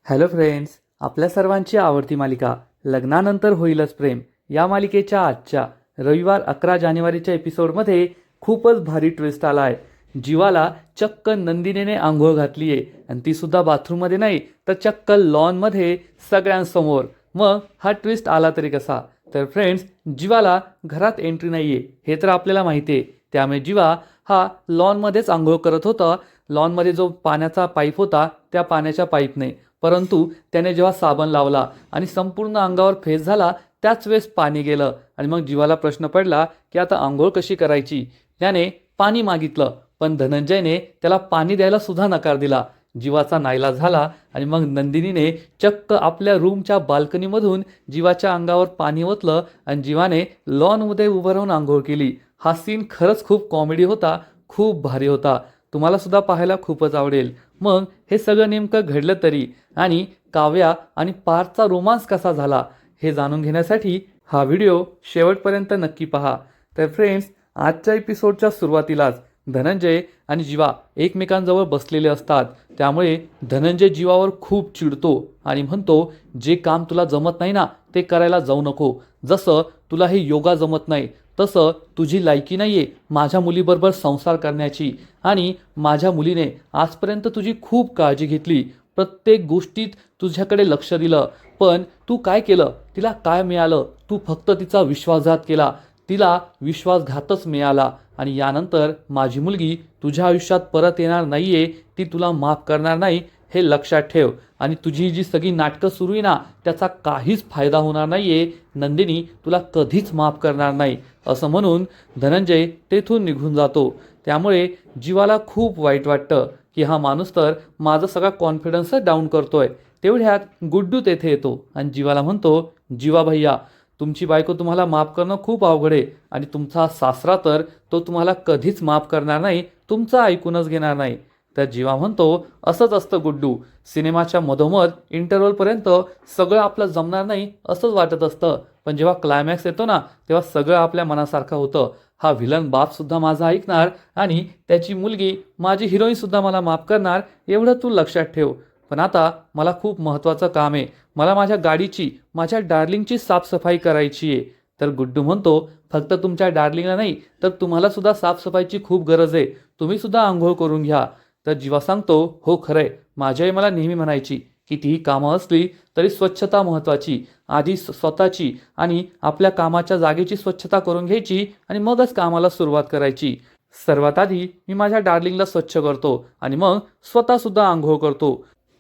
Hello friends, आपल्या सर्वांची आवडती मालिका लग्नानंतर होईलच प्रेम या मालिकेच्या आजच्या रविवार 11 जानेवारीच्या एपिसोडमध्ये खूपच भारी ट्विस्ट आला आहे. जीवाला चक्क नंदिनीने आंघोळ घातली आहे आणि ती सुद्धा बाथरूममध्ये नाही तर चक्क लॉनमध्ये सगळ्यांसमोर. मग हा ट्विस्ट आला तरी कसा? तर फ्रेंड्स, जीवाला घरात एंट्री नाही आहे हे तर आपल्याला माहिती आहे. त्यामुळे जीवा हा लॉनमध्येच आंघोळ करत होता. लॉनमध्ये जो पाण्याचा पाईप होता त्या पाण्याच्या पाईपने, परंतु त्याने जेव्हा साबण लावला आणि संपूर्ण अंगावर फेस झाला त्याच वेळेस पाणी गेलं आणि मग जीवाला प्रश्न पडला की आता आंघोळ कशी करायची. त्याने पाणी मागितलं पण धनंजयने त्याला पाणी द्यायला सुद्धा नकार दिला. जीवाचा नाईलाज झाला आणि मग नंदिनीने चक्क आपल्या रूमच्या बाल्कनीमधून जीवाच्या अंगावर पाणी ओतलं आणि जीवाने लॉनमध्ये उभं राहून आंघोळ केली. हा सीन खरंच खूप कॉमेडी होता, खूप भारी होता. तुम्हाला सुद्धा पाहायला खूपच आवडेल. मग हे सगळं नेमकं घडलं तरी आणि काव्या आणि पार्थचा रोमांस कसा झाला हे जाणून घेण्यासाठी हा व्हिडिओ शेवटपर्यंत नक्की पहा. तर फ्रेंड्स, आजच्या एपिसोडच्या सुरुवातीलाच धनंजय आणि जीवा एकमेकांजवळ बसलेले असतात. त्यामुळे धनंजय जीवावर खूप चिडतो आणि म्हणतो, जे काम तुला जमत नाही ना ते करायला जाऊ नको. जसं तुला हे योगा जमत नाही तसं तुझी लायकी नाहीये माझ्या मुलीबरोबर संसार करण्याची. आणि माझ्या मुलीने आजपर्यंत तुझी खूप काळजी घेतली, प्रत्येक गोष्टीत तुझ्याकडे लक्ष दिलं, पण तू काय केलं? तिला काय मिळालं? तू फक्त तिचा विश्वासघात केला. तिला विश्वासघातच मिळाला आणि यानंतर माझी मुलगी तुझ्या आयुष्यात परत येणार नाहीये, ती तुला माफ करणार नाही हे लक्षात ठेव. आणि तुझी जी सगळी नाटकं सुरू आहे ना त्याचा काहीच फायदा होणार नाहीये. नंदिनी तुला कधीच माफ करणार नाही, असं म्हणून धनंजय तेथून निघून जातो. त्यामुळे जीवाला खूप वाईट वाटतं की हा माणूस तर माझा सगळा कॉन्फिडन्सच डाऊन करतोय. तेवढ्यात गुड्डू तेथे येतो आणि जीवाला म्हणतो, जीवा भैया, तुमची बायको तुम्हाला माफ करणं खूप अवघड आहे आणि तुमचा सासरा तर तो तुम्हाला कधीच माफ करणार नाही, तुमचं ऐकूनच घेणार नाही. तर जीवा म्हणतो, असंच असतं गुड्डू, सिनेमाच्या मधोमध इंटरव्हलपर्यंत सगळं आपलं जमणार नाही असंच वाटत असतं, पण जेव्हा क्लायमॅक्स येतो ना तेव्हा सगळं आपल्या मनासारखं होतं. हा व्हिलन बापसुद्धा माझा ऐकणार आणि त्याची मुलगी माझी हिरोईनसुद्धा मला माफ करणार, एवढं तू लक्षात ठेव. पण आता मला खूप महत्त्वाचं काम आहे. मला माझ्या गाडीची, माझ्या डार्लिंगची साफसफाई करायची आहे. तर गुड्डू म्हणतो, फक्त तुमच्या डार्लिंगला नाही तर तुम्हाला सुद्धा साफसफाईची खूप गरज आहे, तुम्ही सुद्धा आंघोळ करून घ्या. तर जीवा सांगतो, हो खरंय, माझी आई मला नेहमी म्हणायची कितीही कामं असली तरी स्वच्छता महत्त्वाची. आधी स्वतःची आणि आपल्या कामाच्या जागेची स्वच्छता करून घ्यायची आणि मगच कामाला सुरुवात करायची. सर्वात आधी मी माझ्या डार्लिंगला स्वच्छ करतो आणि मग स्वतःसुद्धा आंघोळ करतो,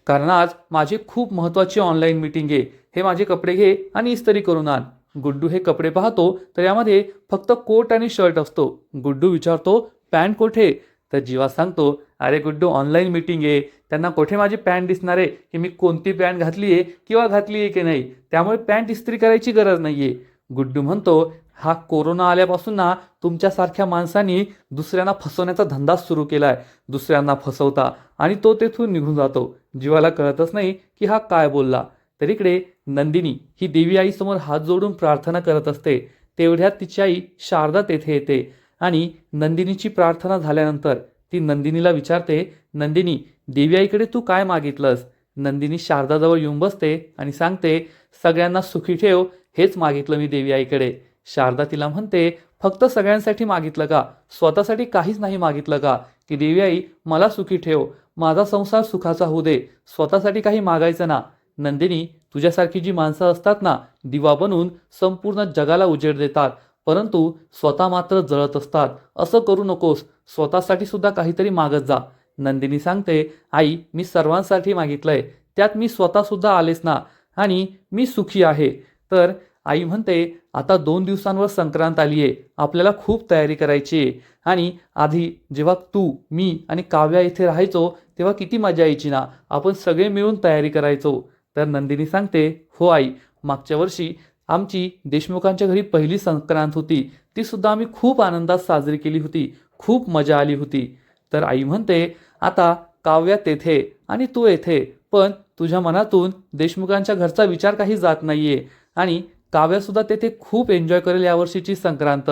कारण आज माझी खूप महत्त्वाची ऑनलाईन मीटिंग आहे. हे माझे कपडे घे आणि इस्त्री करून आण. गुड्डू हे कपडे पाहतो तर यामध्ये फक्त कोट आणि शर्ट असतो. गुड्डू विचारतो, पॅन्ट कोठे? तर जीवा सांगतो, अरे गुड्डू, ऑनलाईन मीटिंग आहे, त्यांना कुठे माझी पॅन्ट दिसणार आहे की मी कोणती पॅन्ट घातली आहे किंवा घातली आहे की नाही, त्यामुळे पॅन्ट इस्त्री करायची गरज नाही आहे. गुड्डू म्हणतो, हा कोरोना आल्यापासून ना तुमच्यासारख्या माणसांनी दुसऱ्यांना फसवण्याचा धंदा सुरू केला आहे, दुसऱ्यांना फसवता. आणि तो तेथून निघून जातो. जीवाला कळतच नाही की हा काय बोलला. तर इकडे नंदिनी ही देवी आईसमोर हात जोडून प्रार्थना करत असते. तेवढ्यात तिची आई शारदा तेथे येते आणि नंदिनीची प्रार्थना झाल्यानंतर ती नंदिनीला विचारते, नंदिनी, देवी आईकडे तू काय मागितलंस? नंदिनी शारदाजवळ येऊन बसते आणि सांगते, सगळ्यांना सुखी ठेव हेच मागितलं मी देवी आईकडे. शारदा तिला म्हणते, फक्त सगळ्यांसाठी मागितलं का? स्वतःसाठी काहीच नाही मागितलं का? की देवी आई मला सुखी ठेव, माझा संसार सुखाचा होऊ दे, स्वतःसाठी काही मागायचं ना. नंदिनी, तुझ्यासारखी जी माणसं असतात ना, दिवा बनून संपूर्ण जगाला उजेड देतात, परंतु स्वतः मात्र जळत असतात. असं करू नकोस, स्वतःसाठी सुद्धा काहीतरी मागत जा. नंदिनी सांगते, आई मी सर्वांसाठी मागितलंय, त्यात मी स्वतः सुद्धा आलेच ना आणि मी सुखी आहे. तर आई म्हणते, आता 2 दिवसांवर संक्रांत आली आहे, आपल्याला खूप तयारी करायची आहे. आणि आधी जेव्हा तू, मी आणि काव्या इथे राहायचो तेव्हा किती मजा यायची ना, आपण सगळे मिळून तयारी करायचो. तर नंदिनी सांगते, हो आई, मागच्या वर्षी आमची देशमुखांच्या घरी पहिली संक्रांत होती, ती सुद्धा आम्ही खूप आनंदात साजरी केली होती, खूप मजा आली होती. तर आई म्हणते, आता काव्या तेथे आणि तू येथे, पण तुझ्या मनातून देशमुखांच्या घरचा विचार काही जात नाहीये आणि काव्यासुद्धा तेथे खूप एन्जॉय करेल यावर्षीची संक्रांत.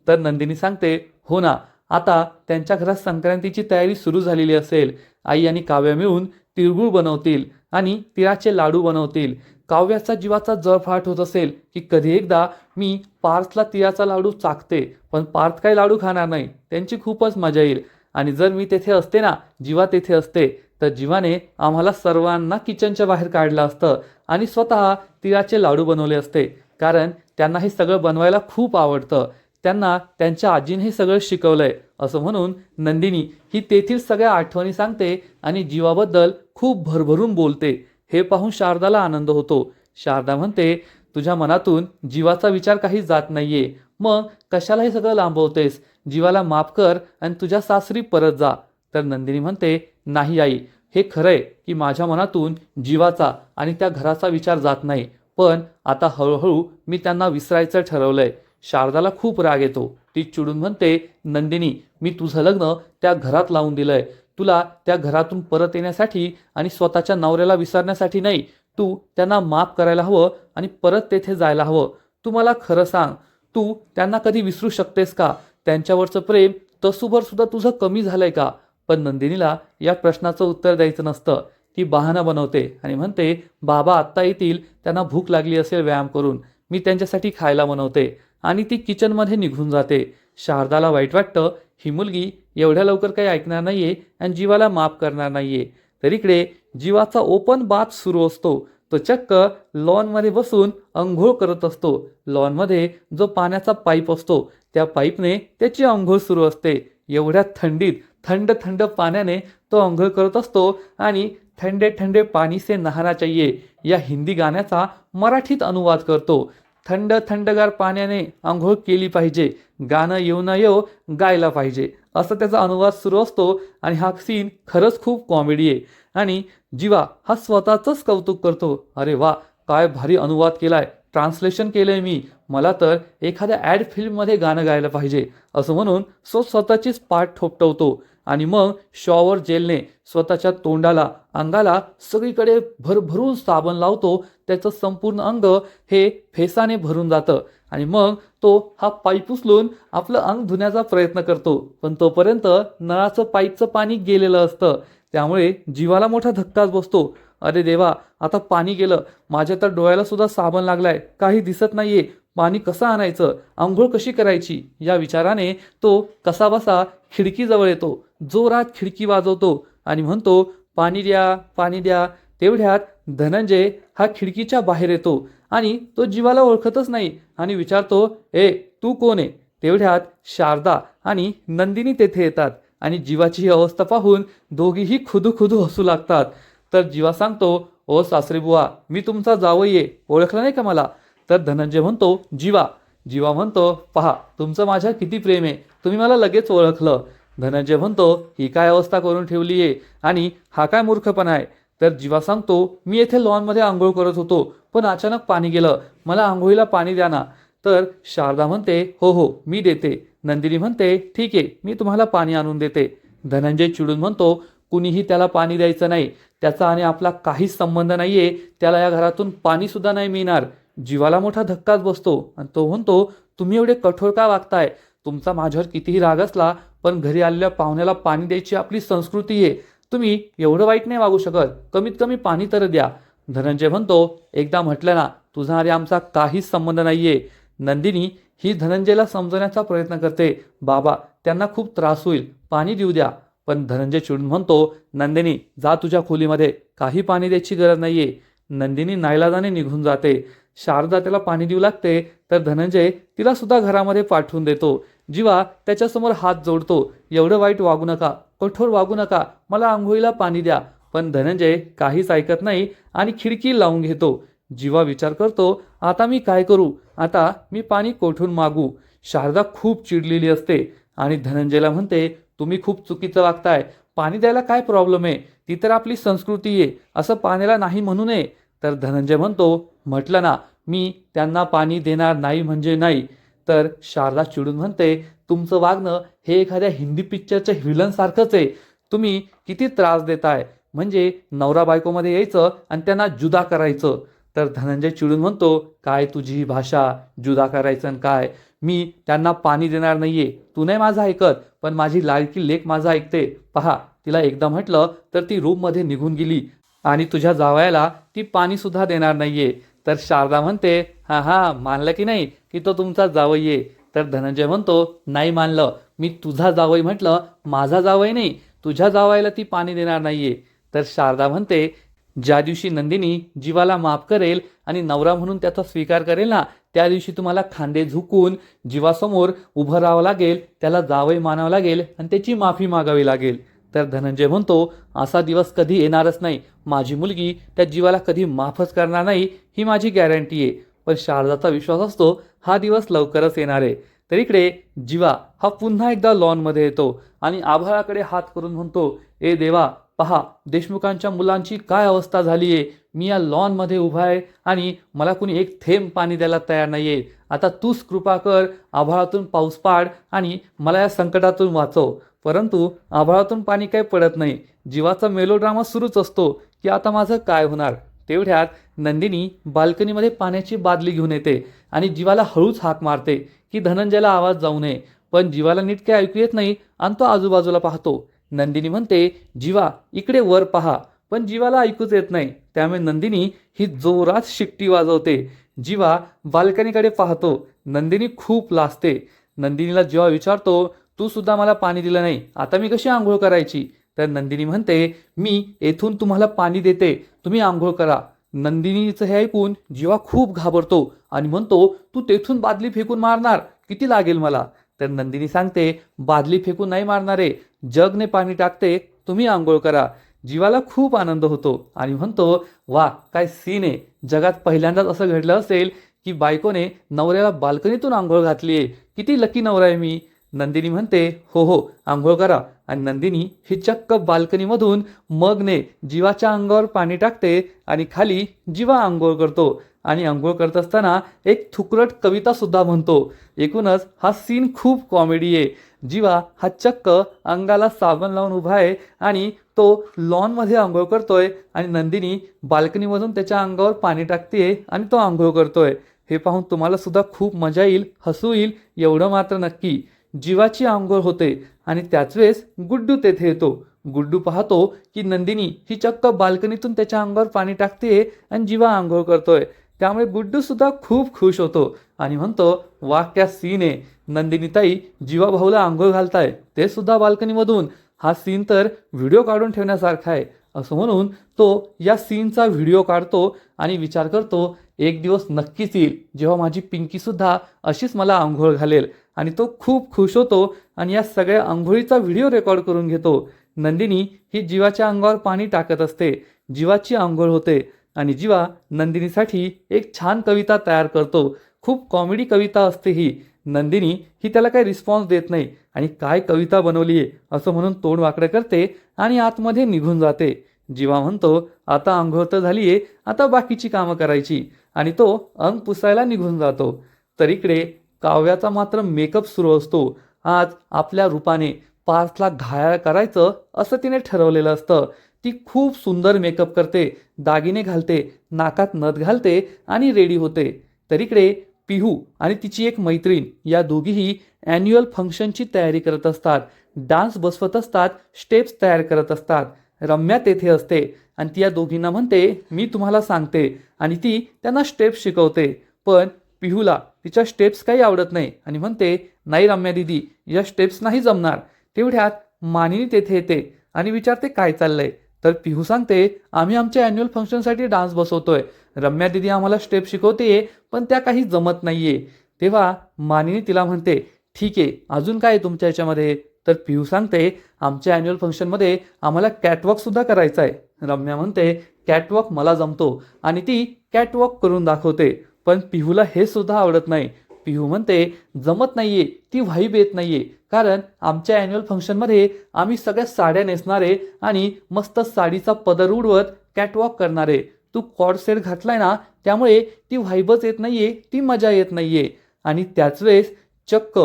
तर नंदिनी सांगते, हो ना, आता त्यांच्या घरात संक्रांतीची तयारी सुरू झालेली असेल. आई आणि काव्या मिळून तिळगुळ बनवतील आणि तिळाचे लाडू बनवतील. काव्याचा जीवाचा जळफाट होत असेल की कधी एकदा मी पार्थला तिळाचा लाडू चाखते, पण पार्थ काही लाडू खाणार नाही, त्यांची खूपच मजा येईल. आणि जर मी तेथे असते ना, जीवा तेथे असते, तर जीवाने आम्हाला सर्वांना किचनच्या बाहेर काढलं असतं आणि स्वतः तिळाचे लाडू बनवले असते, कारण त्यांना हे सगळं बनवायला खूप आवडतं. त्यांना त्यांच्या आजीने हे सगळं शिकवलंय. असं म्हणून नंदिनी ही तेथील सगळ्या आठवणी सांगते आणि जीवाबद्दल खूप भरभरून बोलते. हे पाहून शारदाला आनंद होतो. शारदा म्हणते, तुझ्या मनातून जीवाचा विचार काही जात नाहीये, मग कशाला हे सगळं लांबवतेस? जीवाला माफ कर आणि तुझ्या सासरी परत जा. तर नंदिनी म्हणते, नाही आई, हे खरंय की माझ्या मनातून जीवाचा आणि त्या घराचा विचार जात नाही, पण आता हळूहळू मी त्यांना विसरायचं ठरवलंय. शारदाला खूप राग येतो. ती चिडून म्हणते, नंदिनी, मी तुझं लग्न त्या घरात लावून दिलंय. तुला त्या घरातून परत येण्यासाठी आणि स्वतःच्या नवऱ्याला विसरण्यासाठी नाही. तू त्यांना माफ करायला हवं आणि परत तेथे जायला हवं. तू मला खरं सांग, तू त्यांना कधी विसरू शकतेस का? त्यांच्यावरचं प्रेम तसूभर सुद्धा तुझं कमी झालंय का? पण नंदिनीला या प्रश्नाचं उत्तर द्यायचं नसतं. ती बहाणा बनवते आणि म्हणते, बाबा आत्ता येतील, त्यांना भूक लागली असेल व्यायाम करून, मी त्यांच्यासाठी खायला बनवते. आणि ती किचनमध्ये निघून जाते. शारदाला वाईट वाटतं, ही मुलगी एवढ्या लवकर काही ऐकणार नाहीये आणि जीवाला माफ करणार नाहीये. तर इकडे जीवाचा ओपन बाथ सुरू असतो. तो चक्क लॉनमध्ये बसून अंघोळ करत असतो. लॉनमध्ये जो पाण्याचा पाईप असतो, त्या पाईपने त्याची अंघोळ सुरू असते. एवढ्या थंडीत थंड थंड पाण्याने तो अंघोळ करत असतो आणि ठंडे ठंडे पानी से नहाना चाहिए या हिंदी गाण्याचा मराठीत अनुवाद करतो. थंड थंडगार पाण्याने आंघोळ केली पाहिजे, गाणं येऊ न येऊ गायला पाहिजे, असं त्याचा अनुवाद सुरू असतो. आणि हा सीन खरंच खूप कॉमेडी आहे. आणि जीवा हा स्वतःचंच कौतुक करतो, अरे वा, काय भारी अनुवाद केलाय, ट्रान्सलेशन केलंय मी, मला तर एखाद्या ॲड फिल्ममध्ये गाणं गायला पाहिजे, असं म्हणून स्वतःचीच पाठ ठोपटवतो. आणि मग शॉवर जेलने स्वतःच्या तोंडाला, अंगाला सगळीकडे भरभरून साबण लावतो. त्याचं संपूर्ण अंग हे फेसाने भरून जातं. आणि मग तो हा पाईप उचलून आपलं अंग धुण्याचा प्रयत्न करतो, पण तोपर्यंत नळाचं पाईपचं पाणी गेलेलं असतं. त्यामुळे जीवाला मोठा धक्काच बसतो. अरे देवा, आता पाणी गेलं, माझ्या तर डोळ्याला सुद्धा साबण लागलाय, काही दिसत नाहीये, पाणी कसं आणायचं, आंघोळ कशी करायची, या विचाराने तो कसाबसा खिडकीजवळ येतो. जोरात खिडकी वाजवतो आणि म्हणतो, पाणी द्या, पाणी द्या. तेवढ्यात धनंजय हा खिडकीच्या बाहेर येतो आणि तो जीवाला ओळखतच नाही आणि विचारतो, ए तू कोण आहे? तेवढ्यात शारदा आणि नंदिनी तेथे येतात आणि जीवाची ही अवस्था पाहून दोघीही खुदू खुदू हसू लागतात. तर जीवा सांगतो, ओ सासरे बुवा, मी तुमचा जावई आहे, ओळखलं नाही का मला? तर धनंजय म्हणतो, जीवा. जीवा म्हणतो, पहा तुमचं माझ्या किती प्रेम आहे, तुम्ही मला लगेच ओळखलं. धनंजय म्हणतो, ही काय अवस्था करून ठेवली आहे आणि हा काय मूर्खपणा आहे? तर जीवा सांगतो, मी येथे लॉनमध्ये आंघोळ करत होतो, पण अचानक पाणी गेलं, मला आंघोळीला पाणी द्या ना. तर शारदा म्हणते, हो हो मी देते. नंदिनी म्हणते, ठीक आहे, मी तुम्हाला पाणी आणून देते. धनंजय चिडून म्हणतो, कुणीही त्याला पाणी द्यायचं नाही, त्याचा आणि आपला काहीच संबंध नाहीये, त्याला या घरातून पाणी सुद्धा नाही मिळणार. जीवाला मोठा धक्काच बसतो आणि तो म्हणतो, तुम्ही एवढे कठोर का वागताय? तुमचा माझ्यावर कितीही राग असला, पण घरी आलेल्या पाहुण्याला पाणी द्यायची आपली संस्कृती आहे, तुम्ही एवढं वाईट नाही वागू शकत, कमीत कमी पाणी तर द्या. धनंजय म्हणतो, एकदा म्हटलं ना, तुझा आणि आमचा काहीच संबंध नाहीये. नंदिनी ही धनंजयला समजवण्याचा प्रयत्न करते, बाबा त्यांना खूप त्रास होईल, पाणी देऊ द्या. पण धनंजय चिडून म्हणतो, नंदिनी जा तुझ्या खोलीमध्ये, काही पाणी द्यायची गरज नाहीये. नंदिनी नाईलाजाने निघून जाते. शारदा त्याला पाणी देऊ लागते, तर धनंजय तिला सुद्धा घरामध्ये पाठवून देतो. जीवा त्याच्यासमोर हात जोडतो, एवढं वाईट वागू नका, कठोर वागू नका, मला आंघोळीला पाणी द्या. पण धनंजय काहीच ऐकत नाही आणि खिडकी लावून घेतो. जीवा विचार करतो, आता मी काय करू, आता मी पाणी कोठून मागू? शारदा खूप चिडलेली असते आणि धनंजयला म्हणते, तुम्ही खूप चुकीचं वागताय, पाणी द्यायला काय प्रॉब्लेम आहे, ती तर आपली संस्कृती आहे, असं पाण्याला नाही म्हणू नये. तर धनंजय म्हणतो, म्हटलं ना, मी त्यांना पाणी देणार नाही म्हणजे नाही. तर शारदा चिडून म्हणते, तुमचं वागणं हे एखाद्या हिंदी पिक्चरच्या व्हिलनसारखंच आहे, तुम्ही किती त्रास देताय, म्हणजे नवरा बायकोमध्ये यायचं आणि त्यांना जुदा करायचं. तर धनंजय चिडून म्हणतो, काय तुझी ही भाषा, जुदा करायचं काय, मी त्यांना पाणी देणार नाहीये, तू नाही माझं ऐकत, पण माझी लाडकी लेक माझं ऐकते, पहा तिला एकदा म्हटलं तर ती रूममध्ये निघून गेली आणि तुझ्या जावयाला ती पाणीसुद्धा देणार नाहीये. तर शारदा म्हणते, हा हा मानलं की नाही की तो तुमचा जावई आहे. तर धनंजय म्हणतो, नाही मानलं, मी तुझा जावई म्हटलं, माझा जावई नाही, तुझ्या जावयाला ती पाणी देणार नाहीये. तर शारदा म्हणते, ज्या दिवशी नंदिनी जीवाला माफ करेल आणि नवरा म्हणून त्याचा स्वीकार करेल ना, त्या दिवशी तुम्हाला खांदे झुकून जीवासमोर उभं राहावं लागेल, त्याला जावई मानावं लागेल आणि त्याची माफी मागावी लागेल. तर धनंजय म्हणतो, असा दिवस कधी येणारच नाही, माझी मुलगी त्या जीवाला कधी माफच करणार नाही, ही माझी गॅरंटी आहे. पण शारदाचा विश्वास असतो हा दिवस लवकरच येणार आहे. तर इकडे जीवा हा पुन्हा एकदा लॉनमध्ये येतो आणि आभाळाकडे हात करून म्हणतो, ए देवा, पहा देशमुखांच्या मुलांची काय अवस्था झाली आहे. मी या लॉनमध्ये उभा आहे आणि मला कुणी एक थेंब पाणी द्यायला तयार नाही आहे. आता तूच कृपा कर, आभाळातून पाऊस पाड आणि मला या संकटातून वाचव. परंतु आभाळातून पाणी काही पडत नाही. जीवाचा मेलोड्रामा सुरूच असतो की आता माझं काय होणार. तेवढ्यात नंदिनी बाल्कनीमध्ये पाण्याची बादली घेऊन येते आणि जीवाला हळूच हाक मारते की धनंजयला आवाज जाऊ नये. पण जीवाला नीट काही ऐकू येत नाही आणि तो आजूबाजूला पाहतो. नंदिनी म्हणते, जीवा इकडे वर पहा. पण जीवाला ऐकूच येत नाही. त्यामुळे नंदिनी ही जोरात शिट्टी वाजवते. जीवा बाल्कनीकडे पाहतो. नंदिनी खूप लाजते. नंदिनीला जीवा विचारतो, तू सुद्धा मला पाणी दिलं नाही, आता मी कशी आंघोळ करायची. तर नंदिनी म्हणते, मी येथून तुम्हाला पाणी देते, तुम्ही आंघोळ करा. नंदिनीचं हे ऐकून जीवा खूप घाबरतो आणि म्हणतो, तू तेथून बादली फेकून मारणार, किती लागेल मला. तर नंदिनी सांगते, बादली फेकून नाही मारणारे, जगने पाणी टाकते, तुम्ही आंघोळ करा. जीवाला खूप आनंद होतो आणि म्हणतो, वा काय सीन आहे, जगात पहिल्यांदाच असं घडलं असेल की बायकोने नवऱ्याला बाल्कनीतून आंघोळ घातली आहे, किती लकी नवरा आहे मी. नंदिनी म्हणते, हो हो आंघोळ करा. आणि नंदिनी ही चक्क बाल्कनीमधून मगने जीवाच्या अंगावर पाणी टाकते आणि खाली जीवा आंघोळ करतो. आणि आंघोळ करत असताना एक थुकरट कविता सुद्धा म्हणतो. एकूणच हा सीन खूप कॉमेडी आहे. जीवा हा चक्क अंगाला साबण लावून उभा आहे आणि तो लॉनमध्ये आंघोळ करतोय आणि नंदिनी बाल्कनीमधून त्याच्या अंगावर पाणी टाकते आणि तो आंघोळ करतोय. हे पाहून तुम्हाला सुद्धा खूप मजा येईल, हसू येईल, एवढं मात्र नक्की. जीवाची आंघोळ होते आणि त्याच वेळेस गुड्डू तेथे येतो. गुड्डू पाहतो की नंदिनी ही चक्क बाल्कनीतून त्याच्या अंगावर पाणी टाकते आणि जीवा आंघोळ करतोय. त्यामुळे गुड्डू सुद्धा खूप खुश होतो आणि म्हणतो, वा क्या सीन आहे, नंदिनीताई जीवा भाऊला आंघोळ घालताय, ते सुद्धा बाल्कनीमधून. हा सीन तर व्हिडिओ काढून ठेवण्यासारखा आहे. असं म्हणून तो या सीनचा व्हिडिओ काढतो आणि विचार करतो, एक दिवस नक्कीच येईल जेव्हा माझी पिंकीसुद्धा अशीच मला आंघोळ घालेल. आणि तो खूप खुश होतो आणि या सगळ्या आंघोळीचा व्हिडिओ रेकॉर्ड करून घेतो. नंदिनी ही जीवाच्या अंगावर पाणी टाकत असते. जीवाची आंघोळ होते आणि जीवा नंदिनीसाठी एक छान कविता तयार करतो. खूप कॉमेडी कविता असते ही. नंदिनी ही त्याला काही रिस्पॉन्स देत नाही आणि काय कविता बनवली आहे असं म्हणून तोंड वाकडं करते आणि आतमध्ये निघून जाते. जीवा म्हणतो, आता आंघोळ तर झाली आहे, आता बाकीची कामं करायची. आणि तो अंग पुसायला निघून जातो. तर इकडे काव्याचा मात्र मेकअप सुरू असतो. आज आपल्या रूपाने पार्थला घायाळ करायचं असं तिने ठरवलेलं असतं. ती खूप सुंदर मेकअप करते, दागिने घालते, नाकात नथ घालते आणि रेडी होते. तर इकडे पिहू आणि तिची एक मैत्रीण या दोघीही ॲन्युअल फंक्शनची तयारी करत असतात. डान्स बसवत असतात, स्टेप्स तयार करत असतात. रम्या तेथे असते आणि ती या दोघींना म्हणते, मी तुम्हाला सांगते, आणि ती त्यांना स्टेप्स शिकवते. पण पिहूला तिच्या स्टेप्स काही आवडत नाही आणि म्हणते, नाही रम्या दिदी, या स्टेप्स नाही जमणार. तेवढ्यात मानिनी तेथे येते आणि विचारते काय चाललंय. तर पिहू सांगते, आम्ही आमच्या ॲन्युअल फंक्शनसाठी डान्स बसवतोय, रम्या दिदी आम्हाला स्टेप शिकवते पण त्या काही जमत नाहीये. तेव्हा मानिनी तिला म्हणते, ठीक आहे, अजून काय आहे तुमच्या ह्याच्यामध्ये. तर पिहू सांगते, आमच्या ॲन्युअल फंक्शनमध्ये आम्हाला कॅटवॉकसुद्धा करायचा आहे. रम्या म्हणते, कॅटवॉक मला जमतो आणि ती कॅटवॉक करून दाखवते. पण पिहूला हे सुद्धा आवडत नाही. पिहू म्हणते, जमत नाहीये, ती व्हाईब येत नाहीये, कारण आमच्या ॲन्युअल फंक्शनमध्ये आम्ही सगळ्या साड्या नेसणारे आणि मस्त साडीचा पदर उडवत कॅटवॉक करणारे. तू कॉर्ड सेट घातलाय ना, त्यामुळे ती व्हाईबच येत नाहीये, ती मजा येत नाहीये. आणि त्याच वेळेस चक्क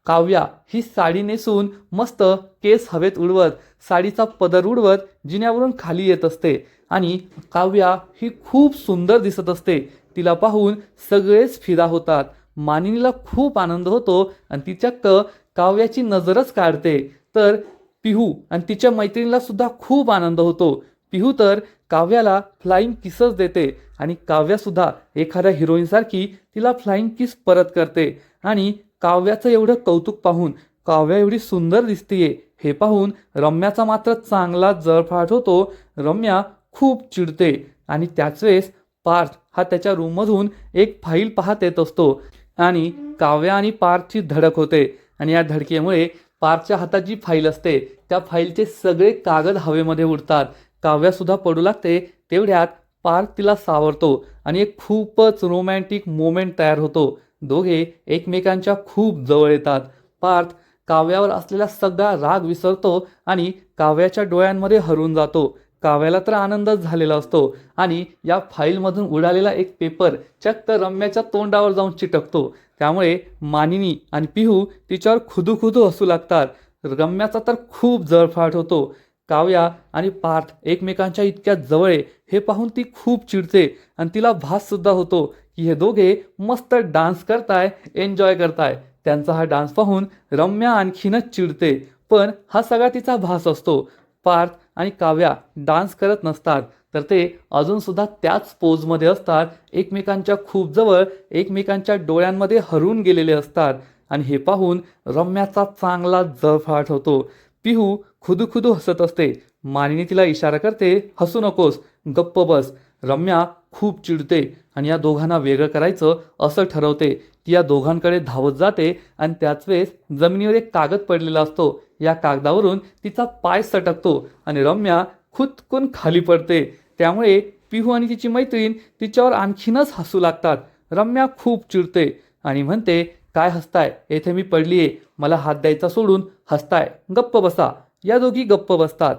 काव्या ही साडी नेसून मस्त केस हवेत उडवत, साडीचा पदर उडवत जिन्यावरून खाली येत असते आणि काव्या ही खूप सुंदर दिसत असते. तिला पाहून सगळेच फिदा होतात. मानिनीला खूप आनंद होतो आणि ती चक्क काव्याची नजरच काढते. तर पिहू आणि तिच्या मैत्रिणीला सुद्धा खूप आनंद होतो. पिहू तर काव्याला फ्लाइंग किसच देते आणि काव्यासुद्धा एखाद्या हिरोईनसारखी तिला फ्लाइंग किस परत करते. आणि काव्याचं एवढं कौतुक पाहून, काव्या एवढी सुंदर दिसतीये हे पाहून रम्याचा मात्र चांगलाच जळफाट होतो. रम्या खूप चिडते आणि त्याच वेळेस पार्थ हा त्याच्या रूममधून एक फाईल पाहत येत असतो आणि काव्या आणि पार्थची धडक होते. आणि या धडकेमुळे पार्थच्या हातात जी फाईल असते त्या फाईलचे सगळे कागद हवेमध्ये उडतात. काव्यासुद्धा पडू लागते. तेवढ्यात पार्थ तिला सावरतो आणि एक खूपच रोमॅन्टिक मोमेंट तयार होतो. दोघे एकमेकांच्या खूप जवळ येतात. पार्थ काव्यावर असलेला सगळा राग विसरतो आणि काव्याच्या डोळ्यांमध्ये हरवून जातो. काव्याला तर आनंदच झालेला असतो आणि या फाईलमधून उडालेला एक पेपर चक्क रम्याच्या तोंडावर जाऊन चिटकतो. त्यामुळे मानिनी आणि पिहू तिच्यावर खुदू हसू लागतात. रम्याचा तर खूप जळफाट होतो. काव्या आणि पार्थ एकमेकांच्या इतक्या जवळ आहे हे पाहून ती खूप चिडते आणि तिला भास सुद्धा होतो की हे दोघे मस्त डान्स करताय, एन्जॉय करताय. त्यांचा हा डान्स पाहून रम्या आणखीनच चिडते, पण हा सगळा तिचा भास असतो. पार्थ आणि काव्या डान्स करत नसतात, तर ते अजून सुद्धा त्याच पोजमध्ये असतात. एकमेकांच्या खूप जवळ, एकमेकांच्या डोळ्यांमध्ये हरवून गेलेले असतात. आणि हे पाहून रम्याचा चांगला जळफाट होतो. पिहू खुदू हसत असते. मानिनी तिला इशारा करते, हसू नकोस, गप्प बस. रम्या खूप चिडते आणि या दोघांना वेगळं करायचं असं ठरवते. ती या दोघांकडे धावत जाते आणि त्याच वेळेस जमिनीवर एक कागद पडलेला असतो. या कागदावरून तिचा पाय सटकतो आणि रम्या खुदकून खाली पडते. त्यामुळे पिहू आणि तिची मैत्रीण तिच्यावर आणखीनच हसू लागतात. रम्या खूप चिडते आणि म्हणते, काय हसताय, येथे मी पडलीये, मला हात द्यायचा सोडून हसताय, गप्प बसा. या दोघी गप्प बसतात.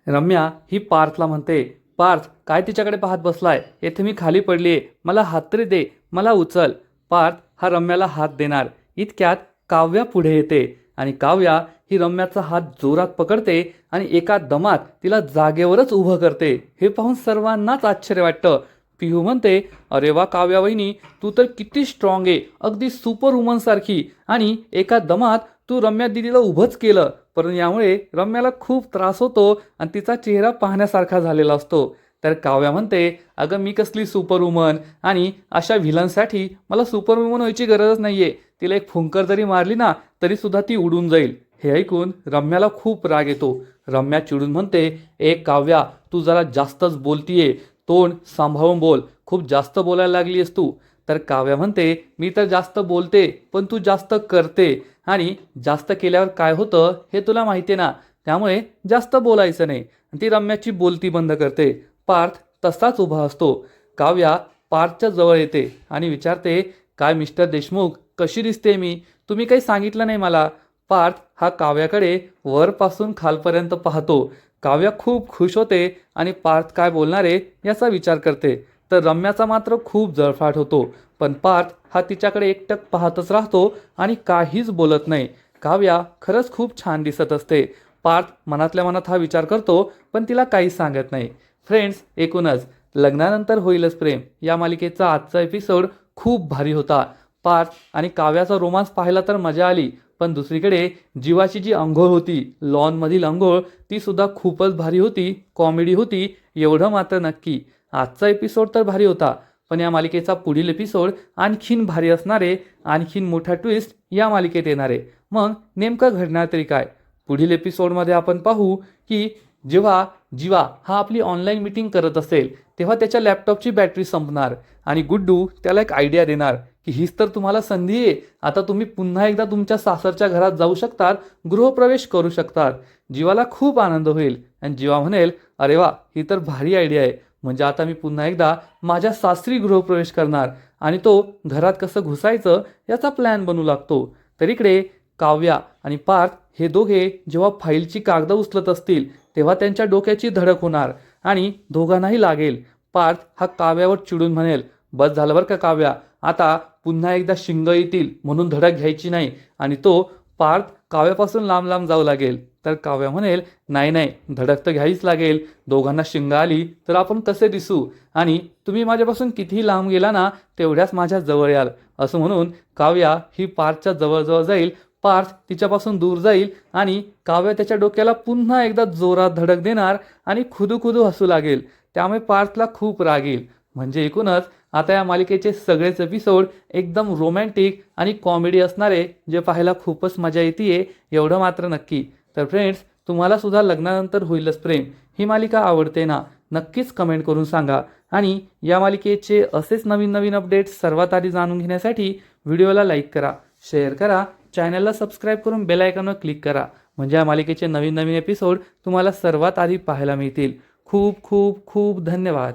रम्या ही पार्थला म्हणते, पार्थ काय तिच्याकडे पाहत बसलाय, येथे मी खाली पडलीये, मला हात तरी दे, मला उचल. पार्थ हा रम्याला हात देणार. इतक्यात काव्या पुढे येते आणि काव्या ही रम्याचा हात जोरात पकडते आणि एका दमात तिला जागेवरच उभं करते. हे पाहून सर्वांनाच आश्चर्य वाटतं. पिहू म्हणते, अरे वा काव्या वहिनी, तू तर किती स्ट्रॉंग आहे, अगदी सुपर वुमन सारखी. आणि एका दमात तू रम्या दिदीला उभंच केलं. पण यामुळे रम्याला खूप त्रास होतो आणि तिचा चेहरा पाहण्यासारखा झालेला असतो. तर काव्या म्हणते, अगं मी कसली सुपर वुमन, आणि अशा व्हिलनसाठी मला सुपर वुमन व्हायची गरजच नाहीये. तिला एक फुंकर जरी मारली ना तरी सुद्धा ती उडून जाईल. हे ऐकून रम्याला खूप राग येतो. रम्या चिडून म्हणते, एक काव्या, तू जरा जास्तच बोलतीये, तोंड सांभाळून बोल, खूप जास्त बोलायला लागलीस तू. तर काव्या म्हणते, मी तर जास्त बोलते पण तू जास्त करते, आणि जास्त केल्यावर काय होतं हे तुला माहिती आहे ना, त्यामुळे जास्त बोलायचं नाही. ती रम्याची बोलती बंद करते. पार्थ तसाच उभा असतो. काव्या पार्थच्या जवळ येते आणि विचारते, काय मिस्टर देशमुख, कशी दिसते मी, तुम्ही काही सांगितलं नाही मला. पार्थ हा काव्याकडे वरपासून खालपर्यंत पाहतो. काव्या खूप खुश होते आणि पार्थ काय बोलणार आहे याचा विचार करते. तर रम्याचा मात्र खूप जळफाट होतो. पण पार्थ हा तिच्याकडे एकटक पाहतच राहतो आणि काहीच बोलत नाही. काव्या खरंच खूप छान दिसत असते. पार्थ मनातल्या मनात हा विचार करतो पण तिला काहीच सांगत नाही. फ्रेंड्स, एकूणच लग्नानंतर होईलच प्रेम या मालिकेचा आजचा एपिसोड खूप भारी होता. पार्थ आणि काव्याचा रोमांस पाहायला तर मजा आली, पण दुसरीकडे जीवाची जी अंघोळ होती, लॉनमधील अंघोळ, ती सुद्धा खूपच भारी होती, कॉमेडी होती, एवढं मात्र नक्की. आजचा एपिसोड तर भारी होता, पण या मालिकेचा पुढील एपिसोड आणखीन भारी असणारे, आणखीन मोठा ट्विस्ट या मालिकेत येणारे. मग नेमकं घडणार तरी काय, पुढील एपिसोडमध्ये आपण पाहू की जेव्हा जीवा हा आपली ऑनलाईन मीटिंग करत असेल तेव्हा त्याच्या लॅपटॉपची बॅटरी संपणार आणि गुड्डू त्याला एक आयडिया देणार की हीच तर तुम्हाला संधी आहे, आता तुम्ही पुन्हा एकदा तुमच्या सासरच्या घरात जाऊ शकतात, गृहप्रवेश करू शकतात. जीवाला खूप आनंद होईल आणि जीवा म्हणेल, अरे वा, ही तर भारी आयडिया आहे, म्हणजे आता मी पुन्हा एकदा माझ्या सासरी गृहप्रवेश करणार. आणि तो घरात कसं घुसायचं याचा प्लॅन बनवू लागतो. तर इकडे काव्या आणि पार्थ हे दोघे जेव्हा फाईलची कागदं उचलत असतील तेव्हा त्यांच्या डोक्याची धडक होणार आणि दोघांनाही लागेल. पार्थ हा काव्यावर चिडून म्हणेल, बस झालं बरं का काव्या, आता पुन्हा एकदा शिंग येतील म्हणून धडक घ्यायची नाही. आणि तो पार्थ काव्यापासून लांब लांब जाऊ लागेल. तर काव्या म्हणेल, नाही नाही, धडक तर घ्यावीच लागेल, दोघांना शिंग आली तर आपण कसे दिसू, आणि तुम्ही माझ्यापासून कितीही लांब गेला ना तेवढ्याच माझ्या जवळ याल. असं म्हणून काव्या ही पार्थच्या जवळजवळ जाईल. पार्थ तिच्यापासून दूर जाईल आणि काव्य त्याच्या डोक्याला पुन्हा एकदा जोरात धडक देणार आणि खुदू खुदू हसू लागेल. त्यामुळे पार्थला खूप राग येईल. म्हणजे एकूणच आता या मालिकेचे सगळेच एपिसोड एकदम रोमॅन्टिक आणि कॉमेडी असणारे, जे पाहायला खूपच मजा येते एवढं मात्र नक्की. तर फ्रेंड्स, तुम्हाला सुद्धा लग्नानंतर होईलच प्रेम ही मालिका आवडते ना? नक्कीच कमेंट करून सांगा. आणि या मालिकेचे असेच नवीन नवीन अपडेट्स सर्वात आधी जाणून घेण्यासाठी व्हिडिओला लाईक करा, शेअर करा, चॅनलला सबस्क्राईब करून बेल आयकॉनवर क्लिक करा. म्हणजे या मालिकेचे नवीन नवीन एपिसोड तुम्हाला सर्वात आधी पाहायला मिळतील. खूप खूप खूप धन्यवाद.